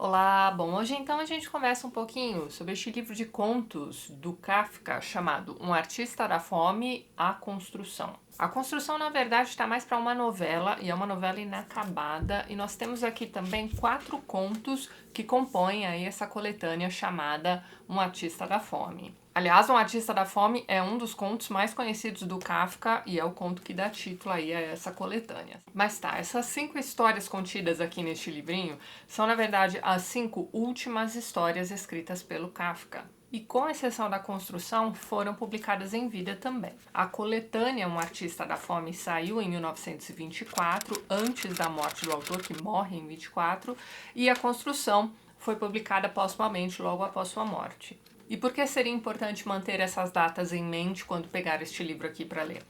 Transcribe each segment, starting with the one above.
Olá, bom, hoje então a gente conversa um pouquinho sobre este livro de contos do Kafka chamado Um Artista da Fome, A Construção. A construção, na verdade, está mais para uma novela, e é uma novela inacabada, e nós temos aqui também 4 contos que compõem aí essa coletânea chamada Um Artista da Fome. Aliás, Um Artista da Fome é um dos contos mais conhecidos do Kafka e é o conto que dá título aí a essa coletânea. Mas tá, essas 5 histórias contidas aqui neste livrinho são, na verdade, as 5 últimas histórias escritas pelo Kafka. E com exceção da construção, foram publicadas em vida também. A coletânea Um Artista da Fome saiu em 1924, antes da morte do autor, que morre em 24, e a construção foi publicada póstumamente logo após sua morte. E por que seria importante manter essas datas em mente quando pegar este livro aqui para ler?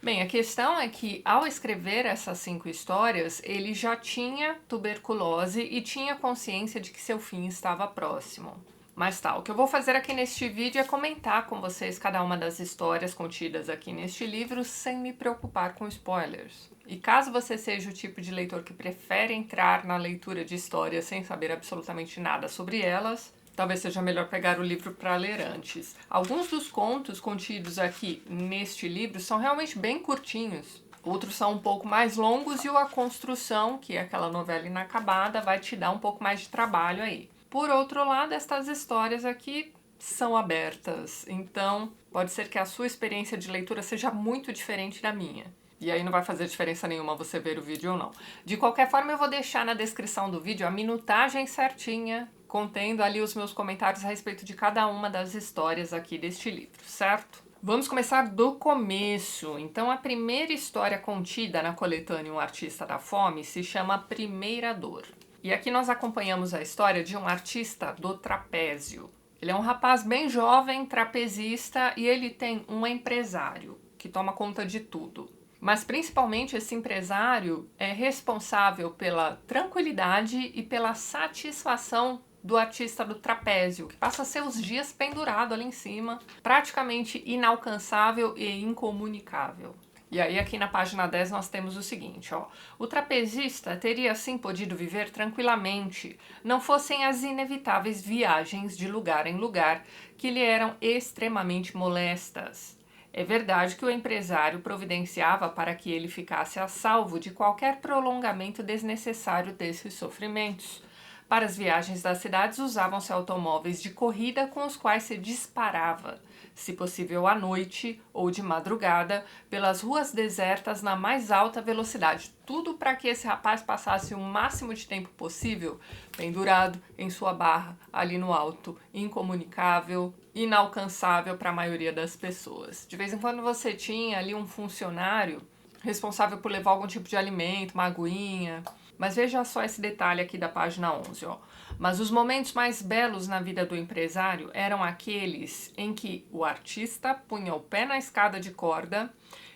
Bem, a questão é que ao escrever essas 5 histórias, ele já tinha tuberculose e tinha consciência de que seu fim estava próximo. Mas tá, o que eu vou fazer aqui neste vídeo é comentar com vocês cada uma das histórias contidas aqui neste livro sem me preocupar com spoilers. E caso você seja o tipo de leitor que prefere entrar na leitura de histórias sem saber absolutamente nada sobre elas, talvez seja melhor pegar o livro para ler antes. Alguns dos contos contidos aqui neste livro são realmente bem curtinhos. Outros são um pouco mais longos e A Construção, que é aquela novela inacabada, vai te dar um pouco mais de trabalho aí. Por outro lado, estas histórias aqui são abertas, então pode ser que a sua experiência de leitura seja muito diferente da minha. E aí não vai fazer diferença nenhuma você ver o vídeo ou não. De qualquer forma, eu vou deixar na descrição do vídeo a minutagem certinha, contendo ali os meus comentários a respeito de cada uma das histórias aqui deste livro, certo? Vamos começar do começo. Então, a primeira história contida na coletânea Um Artista da Fome se chama Primeira Dor. E aqui nós acompanhamos a história de um artista do trapézio. Ele é um rapaz bem jovem, trapezista, e ele tem um empresário que toma conta de tudo. Mas principalmente esse empresário é responsável pela tranquilidade e pela satisfação do artista do trapézio, que passa seus dias pendurado ali em cima, praticamente inalcançável e incomunicável. E aí aqui na página 10 nós temos o seguinte, ó. O trapezista teria assim podido viver tranquilamente, não fossem as inevitáveis viagens de lugar em lugar que lhe eram extremamente molestas. É verdade que o empresário providenciava para que ele ficasse a salvo de qualquer prolongamento desnecessário desses sofrimentos. Para as viagens das cidades usavam-se automóveis de corrida com os quais se disparava, se possível à noite ou de madrugada, pelas ruas desertas na mais alta velocidade. Tudo para que esse rapaz passasse o máximo de tempo possível pendurado em sua barra, ali no alto, incomunicável, inalcançável para a maioria das pessoas. De vez em quando você tinha ali um funcionário responsável por levar algum tipo de alimento, uma aguinha. Mas veja só esse detalhe aqui da página 11, ó. Mas os momentos mais belos na vida do empresário eram aqueles em que o artista punha o pé na escada de corda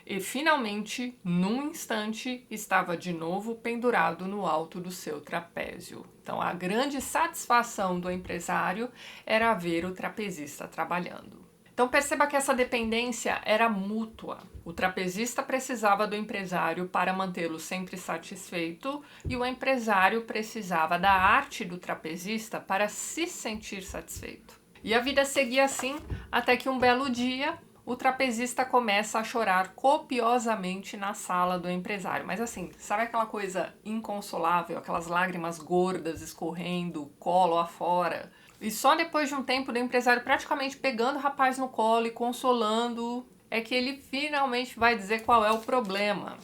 e finalmente, num instante, estava de novo pendurado no alto do seu trapézio. Então, a grande satisfação do empresário era ver o trapezista trabalhando. Então perceba que essa dependência era mútua. O trapezista precisava do empresário para mantê-lo sempre satisfeito e o empresário precisava da arte do trapezista para se sentir satisfeito. E a vida seguia assim até que um belo dia o trapezista começa a chorar copiosamente na sala do empresário. Mas assim, sabe aquela coisa inconsolável, aquelas lágrimas gordas escorrendo, colo afora? E só depois de um tempo do empresário praticamente pegando o rapaz no colo e consolando, é que ele finalmente vai dizer qual é o problema.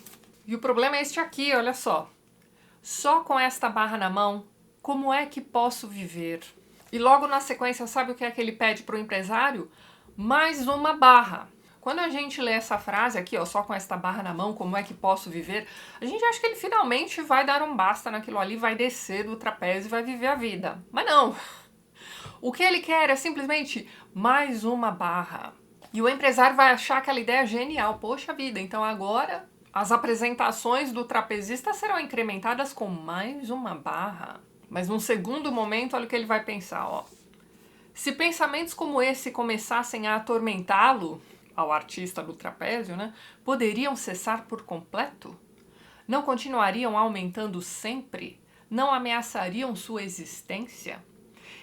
E o problema é este aqui, olha só. Só com esta barra na mão, como é que posso viver? E logo na sequência, sabe o que é que ele pede para o empresário? Mais uma barra. Quando a gente lê essa frase aqui, ó, só com esta barra na mão, como é que posso viver? A gente acha que ele finalmente vai dar um basta naquilo ali, vai descer do trapézio e vai viver a vida. Mas não! O que ele quer é simplesmente mais uma barra. E o empresário vai achar aquela ideia genial. Poxa vida, então agora as apresentações do trapezista serão incrementadas com mais uma barra. Mas num segundo momento, olha o que ele vai pensar, ó. Se pensamentos como esse começassem a atormentá-lo, ao artista do trapézio, né, poderiam cessar por completo? Não continuariam aumentando sempre? não ameaçariam sua existência?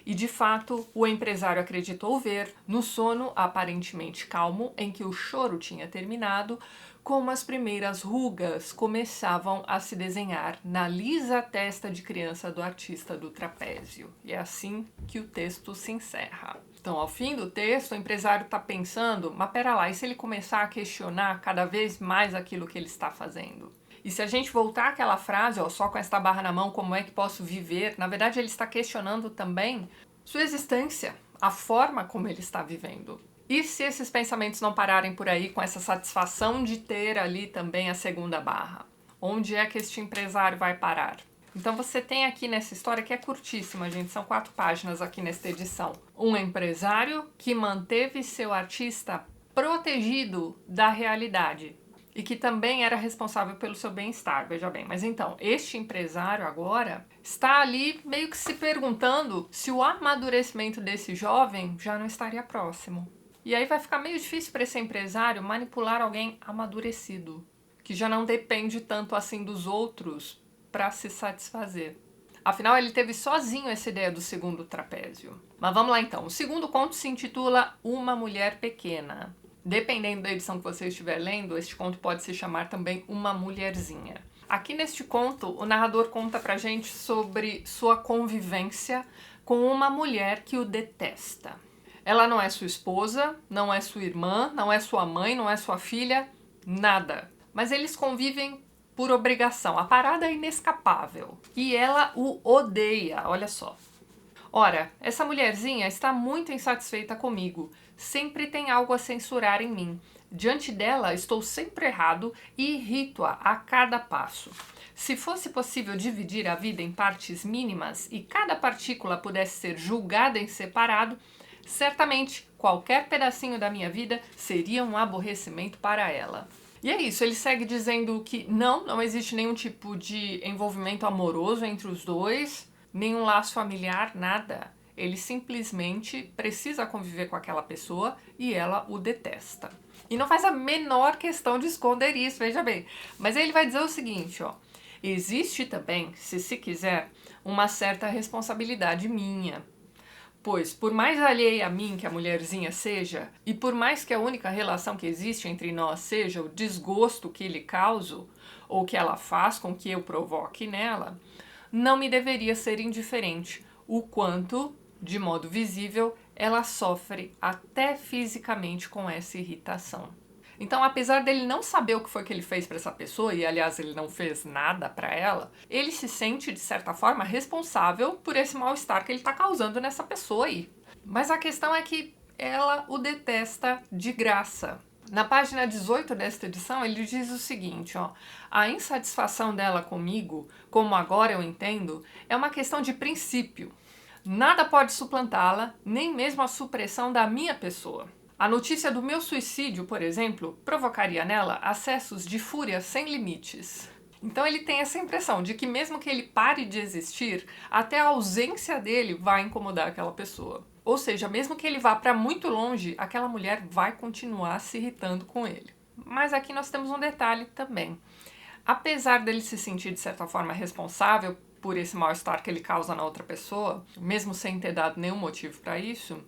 E de fato, o empresário acreditou ver, no sono aparentemente calmo em que o choro tinha terminado, como as primeiras rugas começavam a se desenhar na lisa testa de criança do artista do trapézio. E é assim que o texto se encerra. Então, ao fim do texto, o empresário está pensando, mas pera lá, e se ele começar a questionar cada vez mais aquilo que ele está fazendo? E se a gente voltar àquela frase, ó, só com esta barra na mão, como é que posso viver? Na verdade, ele está questionando também sua existência, a forma como ele está vivendo. E se esses pensamentos não pararem por aí com essa satisfação de ter ali também a segunda barra? Onde é que este empresário vai parar? Então você tem aqui nessa história, que é curtíssima, gente, são 4 páginas aqui nesta edição. Um empresário que manteve seu artista protegido da realidade e que também era responsável pelo seu bem-estar, veja bem. Mas então, este empresário agora está ali meio que se perguntando se o amadurecimento desse jovem já não estaria próximo. E aí vai ficar meio difícil para esse empresário manipular alguém amadurecido, que já não depende tanto assim dos outros para se satisfazer. Afinal, ele teve sozinho essa ideia do segundo trapézio. Mas vamos lá então. O segundo conto se intitula Uma Mulher Pequena. Dependendo da edição que você estiver lendo, este conto pode se chamar também Uma Mulherzinha. Aqui neste conto, o narrador conta pra gente sobre sua convivência com uma mulher que o detesta. Ela não é sua esposa, não é sua irmã, não é sua mãe, não é sua filha, nada. Mas eles convivem por obrigação. A parada é inescapável. E ela o odeia, olha só. Ora, essa mulherzinha está muito insatisfeita comigo. Sempre tem algo a censurar em mim. Diante dela, estou sempre errado e irrito-a a cada passo. Se fosse possível dividir a vida em partes mínimas e cada partícula pudesse ser julgada em separado, certamente qualquer pedacinho da minha vida seria um aborrecimento para ela. E é isso, ele segue dizendo que não existe nenhum tipo de envolvimento amoroso entre os dois, nenhum laço familiar, nada. Ele simplesmente precisa conviver com aquela pessoa e ela o detesta. E não faz a menor questão de esconder isso, veja bem. Mas ele vai dizer o seguinte, ó. Existe também, se quiser, uma certa responsabilidade minha. Pois, por mais alheia a mim que a mulherzinha seja, e por mais que a única relação que existe entre nós seja o desgosto que lhe causo, ou que ela faz com que eu provoque nela, não me deveria ser indiferente o quanto, de modo visível, ela sofre até fisicamente com essa irritação. Então, apesar dele não saber o que foi que ele fez para essa pessoa, e aliás ele não fez nada para ela, ele se sente, de certa forma, responsável por esse mal-estar que ele está causando nessa pessoa aí. Mas a questão é que ela o detesta de graça. Na página 18 desta edição, ele diz o seguinte, ó, a insatisfação dela comigo, como agora eu entendo, é uma questão de princípio. Nada pode suplantá-la, nem mesmo a supressão da minha pessoa. A notícia do meu suicídio, por exemplo, provocaria nela acessos de fúria sem limites. Então ele tem essa impressão de que mesmo que ele pare de existir, até a ausência dele vai incomodar aquela pessoa. Ou seja, mesmo que ele vá para muito longe, aquela mulher vai continuar se irritando com ele. Mas aqui nós temos um detalhe também. Apesar dele se sentir de certa forma responsável por esse mal-estar que ele causa na outra pessoa, mesmo sem ter dado nenhum motivo para isso,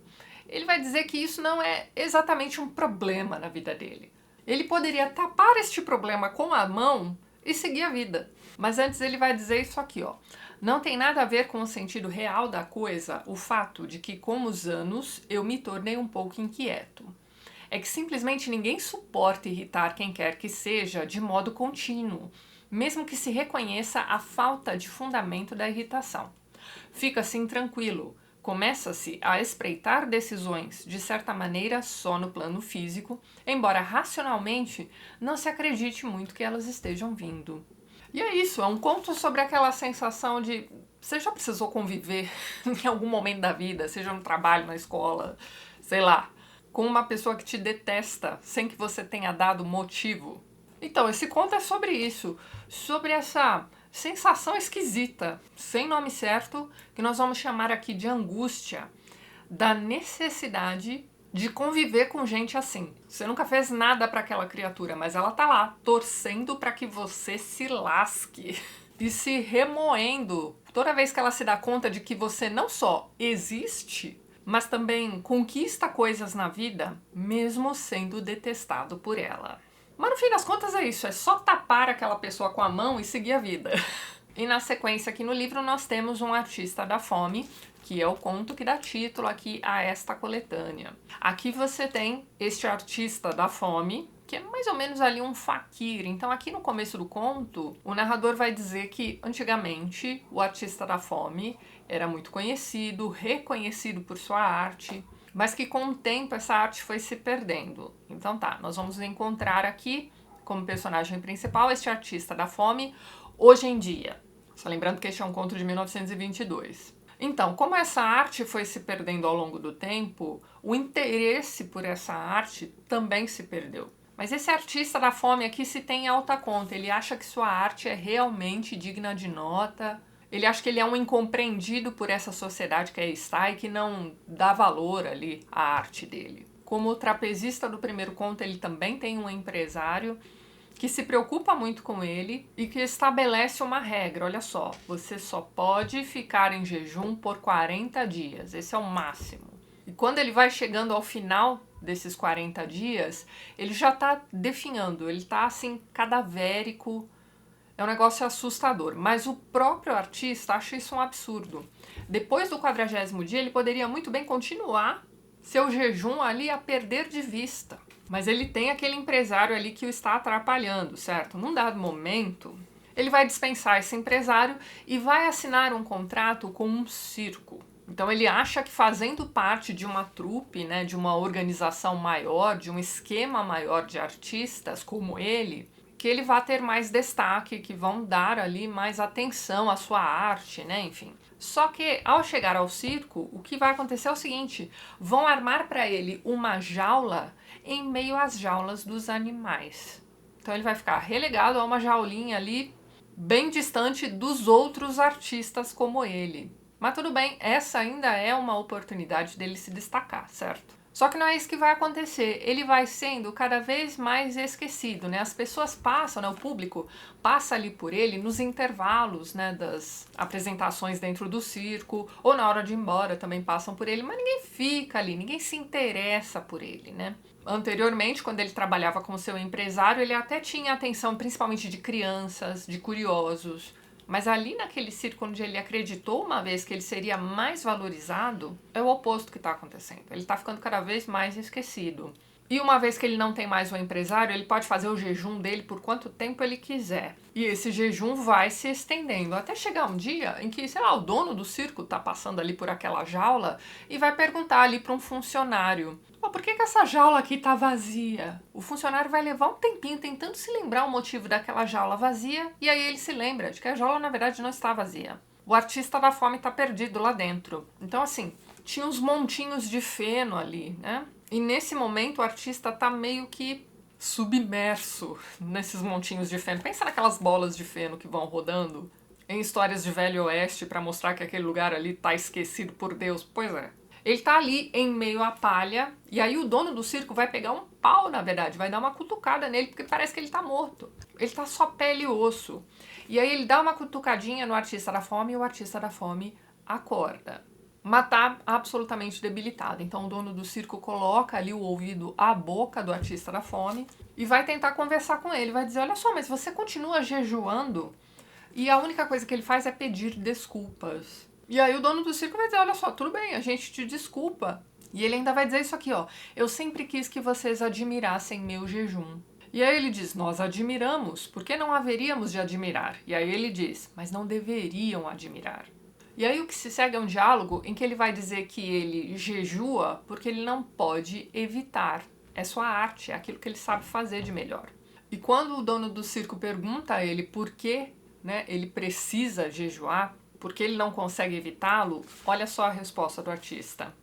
ele vai dizer que isso não é exatamente um problema na vida dele. Ele poderia tapar este problema com a mão e seguir a vida. Mas antes ele vai dizer isso aqui, ó. Não tem nada a ver com o sentido real da coisa o fato de que, com os anos, eu me tornei um pouco inquieto. É que simplesmente ninguém suporta irritar quem quer que seja de modo contínuo, mesmo que se reconheça a falta de fundamento da irritação. Fica assim tranquilo. Começa-se a espreitar decisões, de certa maneira, só no plano físico, embora racionalmente não se acredite muito que elas estejam vindo. E é isso, é um conto sobre aquela sensação de... Você já precisou conviver em algum momento da vida, seja no trabalho, na escola, sei lá, com uma pessoa que te detesta sem que você tenha dado motivo? Então, esse conto é sobre isso, sobre essa sensação esquisita, sem nome certo, que nós vamos chamar aqui de angústia, da necessidade de conviver com gente assim. Você nunca fez nada para aquela criatura, mas ela tá lá torcendo para que você se lasque e se remoendo toda vez que ela se dá conta de que você não só existe, mas também conquista coisas na vida, mesmo sendo detestado por ela. Mas no fim das contas é isso, é só tapar aquela pessoa com a mão e seguir a vida. E na sequência aqui no livro nós temos um artista da fome, que é o conto que dá título aqui a esta coletânea. Aqui você tem este artista da fome, que é mais ou menos ali um faquir. Então aqui no começo do conto, o narrador vai dizer que antigamente o artista da fome era muito conhecido, reconhecido por sua arte, mas que com o tempo essa arte foi se perdendo. Então tá, nós vamos encontrar aqui como personagem principal este artista da fome hoje em dia. Só lembrando que este é um conto de 1922. Então, como essa arte foi se perdendo ao longo do tempo, o interesse por essa arte também se perdeu. Mas esse artista da fome aqui se tem alta conta, ele acha que sua arte é realmente digna de nota, ele acha que ele é um incompreendido por essa sociedade que aí está e que não dá valor ali à arte dele. Como o trapezista do primeiro conto, ele também tem um empresário que se preocupa muito com ele e que estabelece uma regra. Olha só, você só pode ficar em jejum por 40 dias, esse é o máximo. E quando ele vai chegando ao final desses 40 dias, ele já está definhando, ele está assim cadavérico, é um negócio assustador. Mas o próprio artista acha isso um absurdo. Depois do 40º dia, ele poderia muito bem continuar seu jejum ali a perder de vista. Mas ele tem aquele empresário ali que o está atrapalhando, certo? Num dado momento, ele vai dispensar esse empresário e vai assinar um contrato com um circo. Então ele acha que fazendo parte de uma trupe, né, de uma organização maior, de um esquema maior de artistas como ele, que ele vai ter mais destaque, que vão dar ali mais atenção à sua arte, né, enfim. Só que ao chegar ao circo, o que vai acontecer é o seguinte, vão armar para ele uma jaula em meio às jaulas dos animais. Então ele vai ficar relegado a uma jaulinha ali bem distante dos outros artistas como ele. Mas tudo bem, essa ainda é uma oportunidade dele se destacar, certo? Só que não é isso que vai acontecer, ele vai sendo cada vez mais esquecido, né? As pessoas passam, né? O público passa ali por ele nos intervalos, né? Das apresentações dentro do circo, ou na hora de ir embora também passam por ele, mas ninguém fica ali, ninguém se interessa por ele, né? Anteriormente, quando ele trabalhava como seu empresário, ele até tinha atenção principalmente de crianças, de curiosos. Mas ali naquele circo onde ele acreditou uma vez que ele seria mais valorizado, é o oposto que está acontecendo. Ele está ficando cada vez mais esquecido. E uma vez que ele não tem mais o empresário, ele pode fazer o jejum dele por quanto tempo ele quiser. E esse jejum vai se estendendo até chegar um dia em que, sei lá, o dono do circo está passando ali por aquela jaula e vai perguntar ali para um funcionário: por que essa jaula aqui tá vazia? O funcionário vai levar um tempinho tentando se lembrar o motivo daquela jaula vazia, e aí ele se lembra de que a jaula na verdade não está vazia. O artista da fome tá perdido lá dentro. Então assim, tinha uns montinhos de feno ali, né? E nesse momento o artista tá meio que submerso nesses montinhos de feno. Pensa naquelas bolas de feno que vão rodando em histórias de Velho Oeste para mostrar que aquele lugar ali tá esquecido por Deus. Pois é. Ele tá ali em meio à palha, e aí o dono do circo vai pegar um pau, na verdade, vai dar uma cutucada nele, porque parece que ele tá morto. Ele tá só pele e osso. E aí ele dá uma cutucadinha no artista da fome, e o artista da fome acorda. Mas tá absolutamente debilitado. Então o dono do circo coloca ali o ouvido à boca do artista da fome e vai tentar conversar com ele. Vai dizer: olha só, mas você continua jejuando e a única coisa que ele faz é pedir desculpas. E aí o dono do circo vai dizer: olha só, tudo bem, a gente te desculpa. E ele ainda vai dizer isso aqui, ó: eu sempre quis que vocês admirassem meu jejum. E aí ele diz: nós admiramos, por que não haveríamos de admirar? E aí ele diz: mas não deveriam admirar. E aí o que se segue é um diálogo em que ele vai dizer que ele jejua porque ele não pode evitar. É sua arte, é aquilo que ele sabe fazer de melhor. E quando o dono do circo pergunta a ele por que, né, ele precisa jejuar, porque ele não consegue evitá-lo, olha só a resposta do artista: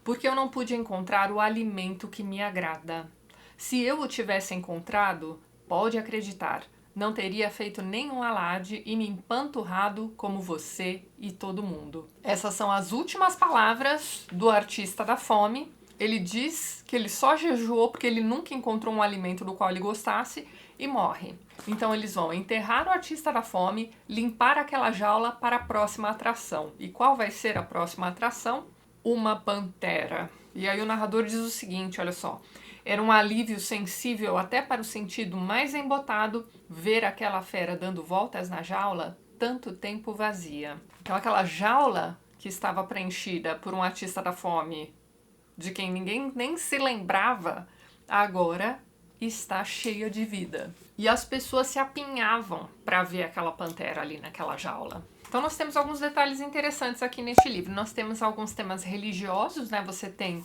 porque eu não pude encontrar o alimento que me agrada. Se eu o tivesse encontrado, pode acreditar, não teria feito nenhum alarde e me empanturrado como você e todo mundo. Essas são as últimas palavras do artista da fome ele diz que ele só jejuou porque ele nunca encontrou um alimento do qual ele gostasse e morre. Então eles vão enterrar o artista da fome, limpar aquela jaula para a próxima atração. E qual vai ser a próxima atração? Uma pantera. E aí o narrador diz o seguinte, olha só. Era um alívio sensível até para o sentido mais embotado ver aquela fera dando voltas na jaula tanto tempo vazia. Então aquela jaula que estava preenchida por um artista da fome de quem ninguém nem se lembrava, agora está cheia de vida. E as pessoas se apinhavam para ver aquela pantera ali naquela jaula. Então nós temos alguns detalhes interessantes aqui neste livro. Nós temos alguns temas religiosos, né? Você tem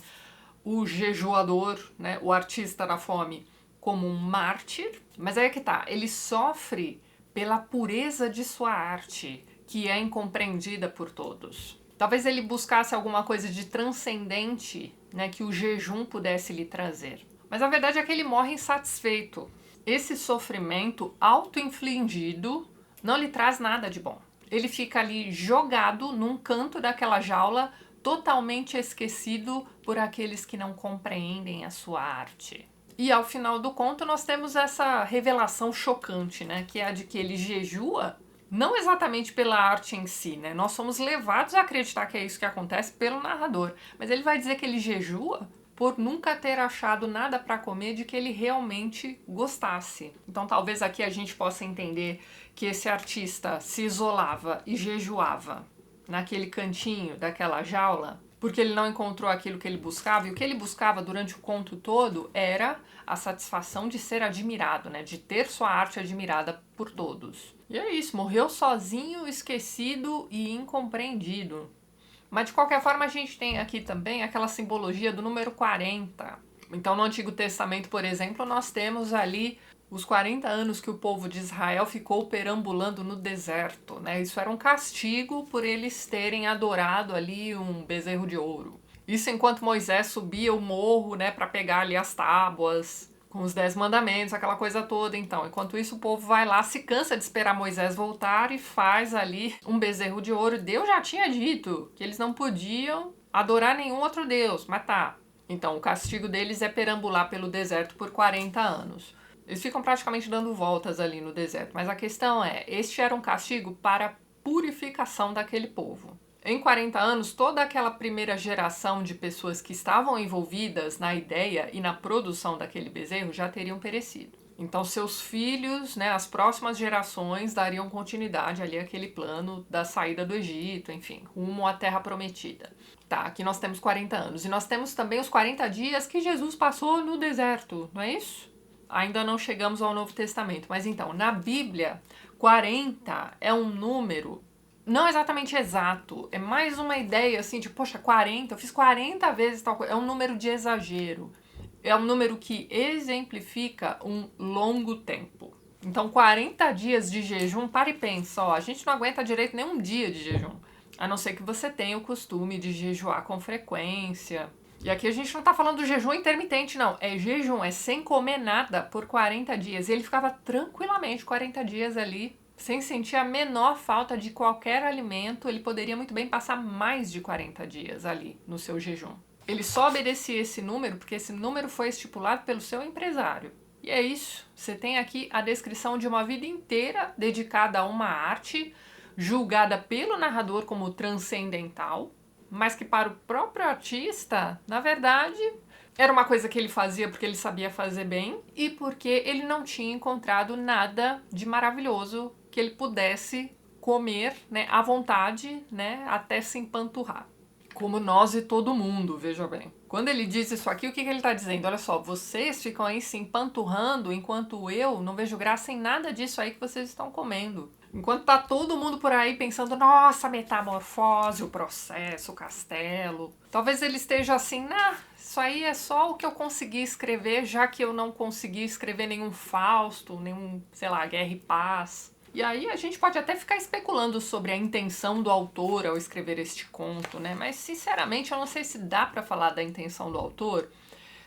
o jejuador, né? O artista da fome, como um mártir. Mas aí é que tá, ele sofre pela pureza de sua arte, que é incompreendida por todos. Talvez ele buscasse alguma coisa de transcendente, né, que o jejum pudesse lhe trazer. Mas a verdade é que ele morre insatisfeito. Esse sofrimento auto-infligido não lhe traz nada de bom. Ele fica ali jogado num canto daquela jaula, totalmente esquecido por aqueles que não compreendem a sua arte. E ao final do conto nós temos essa revelação chocante, né, que é a de que ele jejua não exatamente pela arte em si, né? Nós somos levados a acreditar que é isso que acontece pelo narrador. Mas ele vai dizer que ele jejua por nunca ter achado nada para comer de que ele realmente gostasse. Então talvez aqui a gente possa entender que esse artista se isolava e jejuava naquele cantinho daquela jaula porque ele não encontrou aquilo que ele buscava, e o que ele buscava durante o conto todo era a satisfação de ser admirado, né? De ter sua arte admirada por todos. E é isso, morreu sozinho, esquecido e incompreendido. Mas de qualquer forma a gente tem aqui também aquela simbologia do número 40. Então no Antigo Testamento, por exemplo, nós temos ali os 40 anos que o povo de Israel ficou perambulando no deserto, né? Isso era um castigo por eles terem adorado ali um bezerro de ouro. Isso enquanto Moisés subia o morro, né, para pegar ali as tábuas com os 10 mandamentos, aquela coisa toda. Então, enquanto isso o povo vai lá, se cansa de esperar Moisés voltar e faz ali um bezerro de ouro. Deus já tinha dito que eles não podiam adorar nenhum outro Deus, mas tá. Então, o castigo deles é perambular pelo deserto por 40 anos. Eles ficam praticamente dando voltas ali no deserto. Mas a questão é, este era um castigo para a purificação daquele povo. Em 40 anos, toda aquela primeira geração de pessoas que estavam envolvidas na ideia e na produção daquele bezerro já teriam perecido. Então, seus filhos, né, as próximas gerações, dariam continuidade ali àquele plano da saída do Egito, enfim, rumo à Terra Prometida. Tá, aqui nós temos 40 anos. E nós temos também os 40 dias que Jesus passou no deserto, não é isso? Ainda não chegamos ao Novo Testamento, mas então, na Bíblia, 40 é um número não exatamente exato, é mais uma ideia assim de, poxa, 40, eu fiz 40 vezes tal coisa, é um número de exagero, é um número que exemplifica um longo tempo. Então, 40 dias de jejum, para e pensa, ó, a gente não aguenta direito nem um dia de jejum, a não ser que você tenha o costume de jejuar com frequência. E aqui a gente não tá falando do jejum intermitente, não. É jejum, é sem comer nada por 40 dias. E ele ficava tranquilamente 40 dias ali, sem sentir a menor falta de qualquer alimento. Ele poderia muito bem passar mais de 40 dias ali no seu jejum. Ele só obedecia esse número porque esse número foi estipulado pelo seu empresário. E é isso. Você tem aqui a descrição de uma vida inteira dedicada a uma arte, julgada pelo narrador como transcendental, mas que para o próprio artista, na verdade, era uma coisa que ele fazia porque ele sabia fazer bem e porque ele não tinha encontrado nada de maravilhoso que ele pudesse comer, né, à vontade, né, até se empanturrar. Como nós e todo mundo, veja bem. Quando ele diz isso aqui, o que ele está dizendo? Olha só, vocês ficam aí se empanturrando enquanto eu não vejo graça em nada disso aí que vocês estão comendo. Enquanto tá todo mundo por aí pensando, nossa, metamorfose, o processo, o castelo. Talvez ele esteja assim, isso aí é só o que eu consegui escrever, já que eu não consegui escrever nenhum Fausto, nenhum, sei lá, Guerra e Paz. E aí a gente pode até ficar especulando sobre a intenção do autor ao escrever este conto, né? Mas, sinceramente, eu não sei se dá para falar da intenção do autor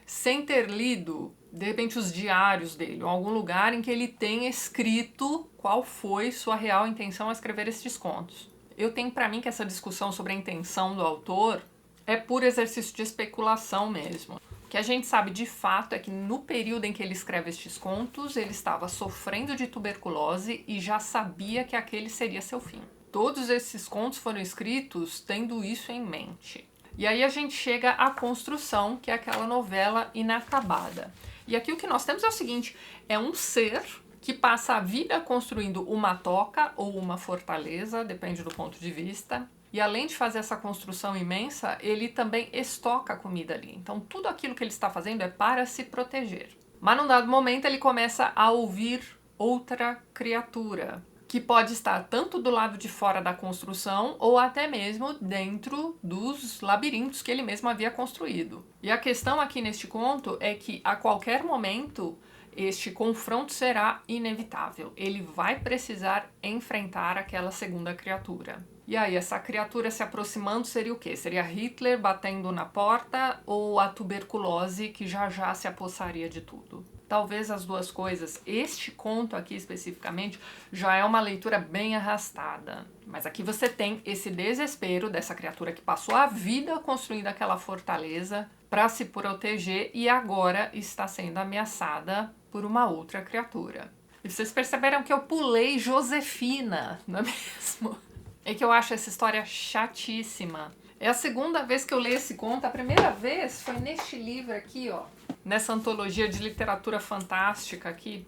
sem ter lido, de repente, os diários dele, ou algum lugar em que ele tenha escrito qual foi sua real intenção ao escrever estes contos. Eu tenho para mim que essa discussão sobre a intenção do autor é puro exercício de especulação mesmo. O que a gente sabe de fato é que no período em que ele escreve estes contos, ele estava sofrendo de tuberculose e já sabia que aquele seria seu fim. Todos esses contos foram escritos tendo isso em mente. E aí a gente chega à Construção, que é aquela novela inacabada. E aqui o que nós temos é o seguinte, é um ser que passa a vida construindo uma toca ou uma fortaleza, depende do ponto de vista. E além de fazer essa construção imensa, ele também estoca a comida ali. Então tudo aquilo que ele está fazendo é para se proteger. Mas num dado momento ele começa a ouvir outra criatura, que pode estar tanto do lado de fora da construção ou até mesmo dentro dos labirintos que ele mesmo havia construído. E a questão aqui neste conto é que a qualquer momento este confronto será inevitável. Ele vai precisar enfrentar aquela segunda criatura. E aí, essa criatura se aproximando seria o quê? Seria Hitler batendo na porta ou a tuberculose que já já se apossaria de tudo? Talvez as duas coisas. Este conto aqui especificamente já é uma leitura bem arrastada. Mas aqui você tem esse desespero dessa criatura que passou a vida construindo aquela fortaleza para se proteger e agora está sendo ameaçada por uma outra criatura. E vocês perceberam que eu pulei Josefina, não é mesmo? É que eu acho essa história chatíssima. É a segunda vez que eu leio esse conto. A primeira vez foi neste livro aqui, ó. Nessa antologia de literatura fantástica aqui.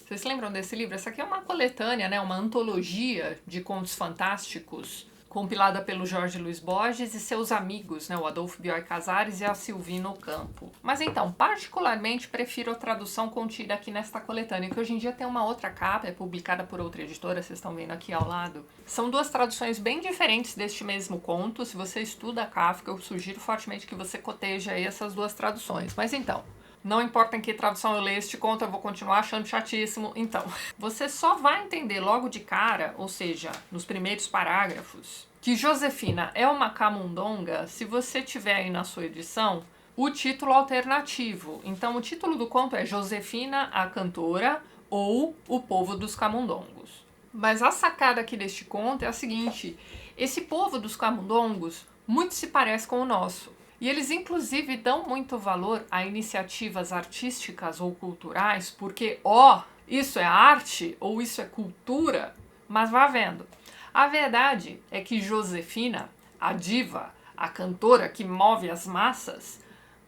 Vocês lembram desse livro? Essa aqui é uma coletânea, né? Uma antologia de contos fantásticos, compilada pelo Jorge Luiz Borges e seus amigos, né? O Adolfo Bioy Casares e a Silvina Ocampo. Mas então, particularmente prefiro a tradução contida aqui nesta coletânea, que hoje em dia tem uma outra capa, é publicada por outra editora, vocês estão vendo aqui ao lado. São duas traduções bem diferentes deste mesmo conto. Se você estuda Kafka, eu sugiro fortemente que você coteje aí essas duas traduções. Mas então, não importa em que tradução eu leio este conto, eu vou continuar achando chatíssimo. Então, você só vai entender logo de cara, ou seja, nos primeiros parágrafos, que Josefina é uma camundonga se você tiver aí na sua edição o título alternativo. Então, o título do conto é Josefina, a cantora, ou O Povo dos Camundongos. Mas a sacada aqui deste conto é a seguinte: esse povo dos camundongos muito se parece com o nosso. E eles, inclusive, dão muito valor a iniciativas artísticas ou culturais, porque, isso é arte ou isso é cultura, mas vá vendo. A verdade é que Josefina, a diva, a cantora que move as massas,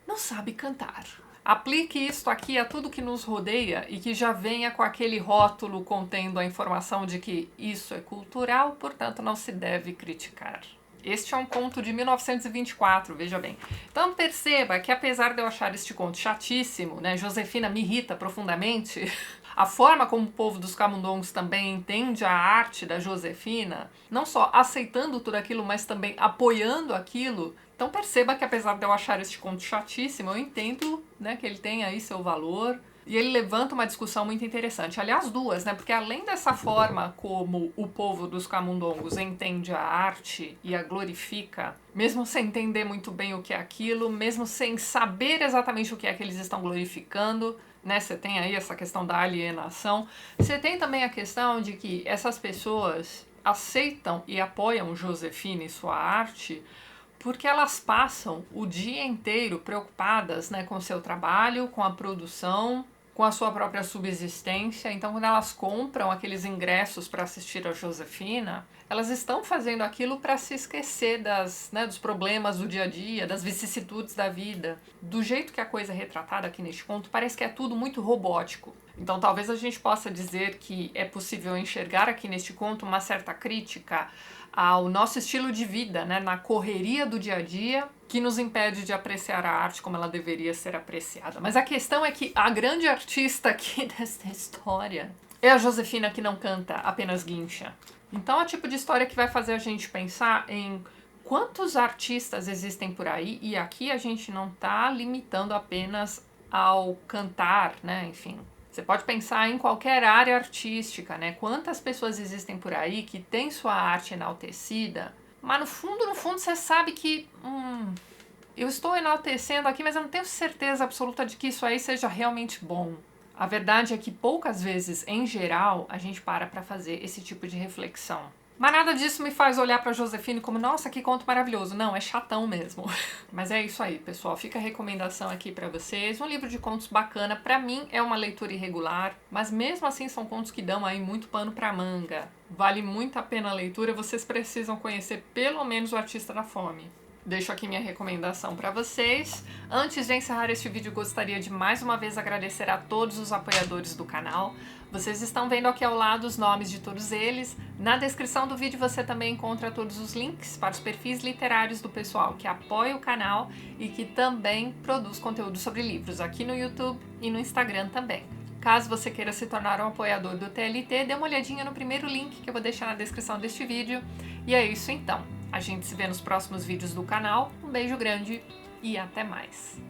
não sabe cantar. Aplique isto aqui a tudo que nos rodeia e que já venha com aquele rótulo contendo a informação de que isso é cultural, portanto não se deve criticar. Este é um conto de 1924, veja bem. Então perceba que apesar de eu achar este conto chatíssimo, né, Josefina me irrita profundamente, a forma como o povo dos camundongos também entende a arte da Josefina, não só aceitando tudo aquilo, mas também apoiando aquilo. Então perceba que apesar de eu achar este conto chatíssimo, eu entendo, né, que ele tem aí seu valor. E ele levanta uma discussão muito interessante. Aliás, duas, né? Porque além dessa forma como o povo dos camundongos entende a arte e a glorifica, mesmo sem entender muito bem o que é aquilo, mesmo sem saber exatamente o que é que eles estão glorificando, né? Você tem aí essa questão da alienação. Você tem também a questão de que essas pessoas aceitam e apoiam Josefina e sua arte porque elas passam o dia inteiro preocupadas, né, com o seu trabalho, com a produção, com a sua própria subsistência. Então, quando elas compram aqueles ingressos para assistir a Josefina, elas estão fazendo aquilo para se esquecer dos problemas do dia a dia, das vicissitudes da vida. Do jeito que a coisa é retratada aqui neste conto, parece que é tudo muito robótico. Então, talvez a gente possa dizer que é possível enxergar aqui neste conto uma certa crítica ao nosso estilo de vida, né, na correria do dia a dia, que nos impede de apreciar a arte como ela deveria ser apreciada. Mas a questão é que a grande artista aqui desta história é a Josefina, que não canta, apenas guincha. Então é o tipo de história que vai fazer a gente pensar em quantos artistas existem por aí, e aqui a gente não está limitando apenas ao cantar, né, enfim. Você pode pensar em qualquer área artística, né? Quantas pessoas existem por aí que têm sua arte enaltecida, mas no fundo você sabe que eu estou enaltecendo aqui, mas eu não tenho certeza absoluta de que isso aí seja realmente bom. A verdade é que poucas vezes, em geral, a gente para fazer esse tipo de reflexão. Mas nada disso me faz olhar pra Josefine como, nossa, que conto maravilhoso. Não, é chatão mesmo. Mas é isso aí, pessoal. Fica a recomendação aqui pra vocês. Um livro de contos bacana. Pra mim é uma leitura irregular, mas mesmo assim são contos que dão aí muito pano pra manga. Vale muito a pena a leitura. Vocês precisam conhecer pelo menos O Artista da Fome. Deixo aqui minha recomendação para vocês. Antes de encerrar este vídeo, gostaria de mais uma vez agradecer a todos os apoiadores do canal. Vocês estão vendo aqui ao lado os nomes de todos eles. Na descrição do vídeo você também encontra todos os links para os perfis literários do pessoal que apoia o canal e que também produz conteúdo sobre livros aqui no YouTube e no Instagram também. Caso você queira se tornar um apoiador do TLT, dê uma olhadinha no primeiro link que eu vou deixar na descrição deste vídeo. E é isso então. A gente se vê nos próximos vídeos do canal. Um beijo grande e até mais!